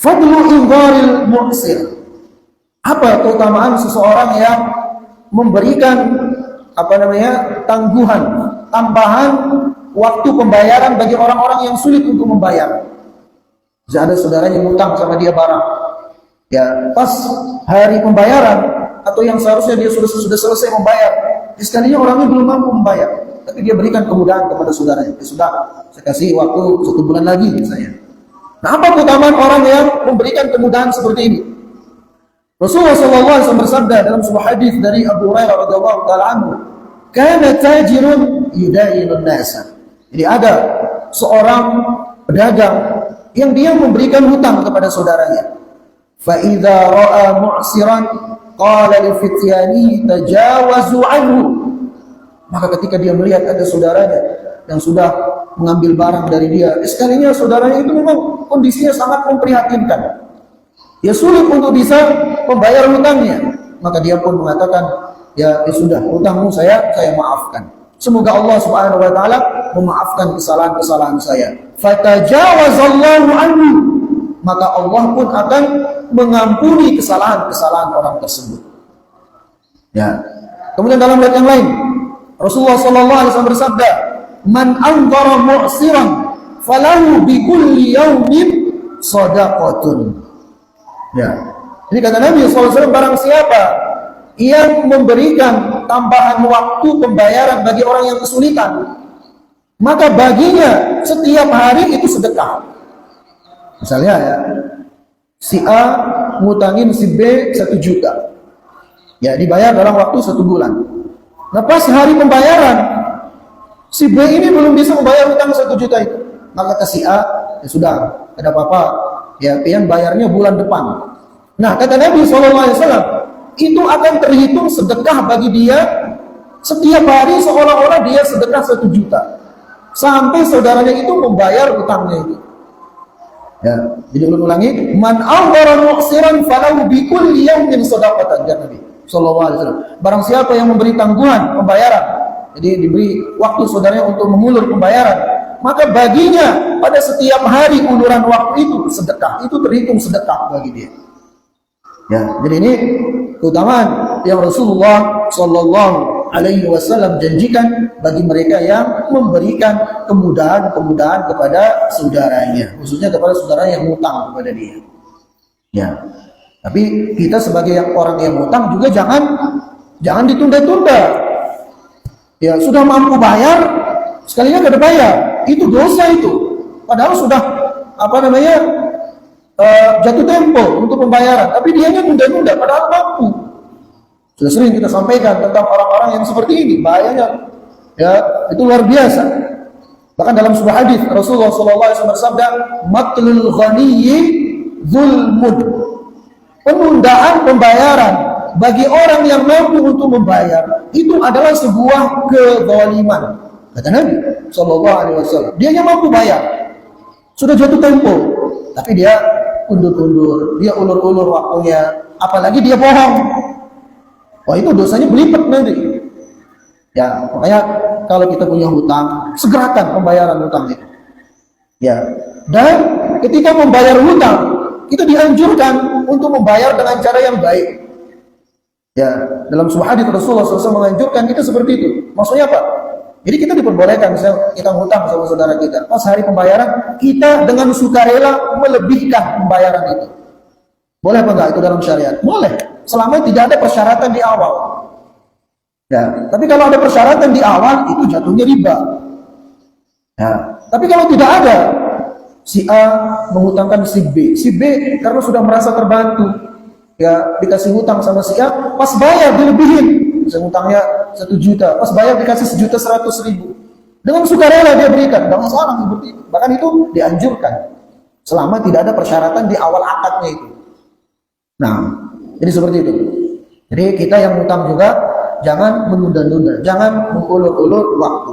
Fadlu indharil mu'sir. Apa keutamaan seseorang yang memberikan tangguhan, tambahan waktu pembayaran bagi orang-orang yang sulit untuk membayar. Bisa ada saudaranya ngutang sama dia barang. Ya, pas hari pembayaran atau yang seharusnya dia sudah selesai membayar, sekalinya orangnya belum mampu membayar, tapi dia berikan kemudahan kepada saudaranya. Ya sudah, saya kasih waktu 1 bulan lagi misalnya. Nah, apa keutamaan orang yang memberikan kemudahan seperti ini? Rasulullah SAW bersabda dalam sebuah hadis dari Abu Hurairah radhiyallahu taala anhu, "Kana tajirun yudainun nasa." Jadi ada seorang pedagang yang dia memberikan hutang kepada saudaranya. Fa idza ra'a mu'siran qala li fityanihi tajawazu anhu. Maka ketika dia melihat ada saudaranya yang sudah mengambil barang dari dia, sekalinya saudaranya itu memang kondisinya sangat memprihatinkan. Dia sulit untuk bisa membayar hutangnya, maka dia pun mengatakan, ya sudah, hutangmu saya maafkan. Semoga Allah Subhanahu wa taala memaafkan kesalahan-kesalahan saya. Fatajawazallahu anhu. Maka Allah pun akan mengampuni kesalahan-kesalahan orang tersebut. Ya. Kemudian dalam ayat yang lain, Rasulullah sallallahu alaihi wasallam bersabda, "Man anzara mu'siran falahu bi kulli yaumin shadaqatun." Ya. Jadi kata Nabi SAW, barang siapa yang memberikan tambahan waktu pembayaran bagi orang yang kesulitan, maka baginya setiap hari itu sedekah. Misalnya ya, si A ngutangin si B 1 juta. Ya, dibayar dalam waktu 1 bulan. Nah, pas hari pembayaran, si B ini belum bisa membayar hutang 1 juta itu. Maka kata si A, ya sudah, ada apa-apa, ya yang bayarnya bulan depan. Nah, kata Nabi SAW, itu akan terhitung sedekah bagi dia setiap hari, seolah-olah dia sedekah 1 juta. Sampai saudaranya itu membayar hutangnya itu. Ya, jadi ulangi, man awwara mu'siran falahu bi kulli yawmin shadaqatan, kata Nabi sallallahu alaihi wasallam. Barang siapa yang memberi tangguhan pembayaran, jadi diberi waktu saudaranya untuk mengulur pembayaran, maka baginya pada setiap hari uluran waktu itu sedekah, itu terhitung sedekah bagi dia. Ya, jadi ini keutamaan yang Rasulullah sallallahu alaihi wasallam janjikan bagi mereka yang memberikan kemudahan-kemudahan kepada saudaranya, khususnya kepada saudara yang hutang kepada dia. Ya. Tapi kita sebagai orang yang hutang juga jangan ditunda-tunda. Ya, sudah mampu bayar, sekalinya enggak ada bayar, itu dosa itu. Padahal sudah jatuh tempo untuk pembayaran, tapi dianya tunda-tunda padahal mampu. Sudah sering kita sampaikan tentang orang-orang yang seperti ini, bahayanya ya itu luar biasa. Bahkan dalam sebuah hadis Rasulullah SAW bersabda, "Matlul ghaniyyi zulmun." Penundaan pembayaran bagi orang yang mampu untuk membayar itu adalah sebuah kezaliman. Kata Nabi SAW, dianya mampu bayar, sudah jatuh tempo, tapi dia undur-undur, dia ulur-ulur waktunya, apalagi dia bohong. Wah, itu dosanya berlipat nanti. Ya, makanya kalau kita punya hutang, segerakan pembayaran hutang itu. Ya, dan ketika membayar hutang, itu dianjurkan untuk membayar dengan cara yang baik. Ya, dalam sebuah hadis Rasulullah SAW menganjurkan kita seperti itu. Maksudnya apa? Jadi kita diperbolehkan, misalnya kita hutang sama saudara kita, pas hari pembayaran, kita dengan sukarela melebihkan pembayaran itu. Boleh apa enggak itu dalam syariat? Boleh, selama tidak ada persyaratan di awal. Ya, tapi kalau ada persyaratan di awal, itu jatuhnya riba. Ya, tapi kalau tidak ada, si A menghutangkan si B karena sudah merasa terbantu, ya dikasih hutang sama si A, pas bayar dilebihin. Misalnya hutangnya 1 juta, pas bayar dikasih 1.100.000. Dengan sukarela dia berikan, jangan salah seperti itu. Bahkan itu dianjurkan selama tidak ada persyaratan di awal akadnya itu. Nah, jadi seperti itu. Jadi kita yang hutang juga jangan menunda-nunda, jangan mengulur-ulur waktu.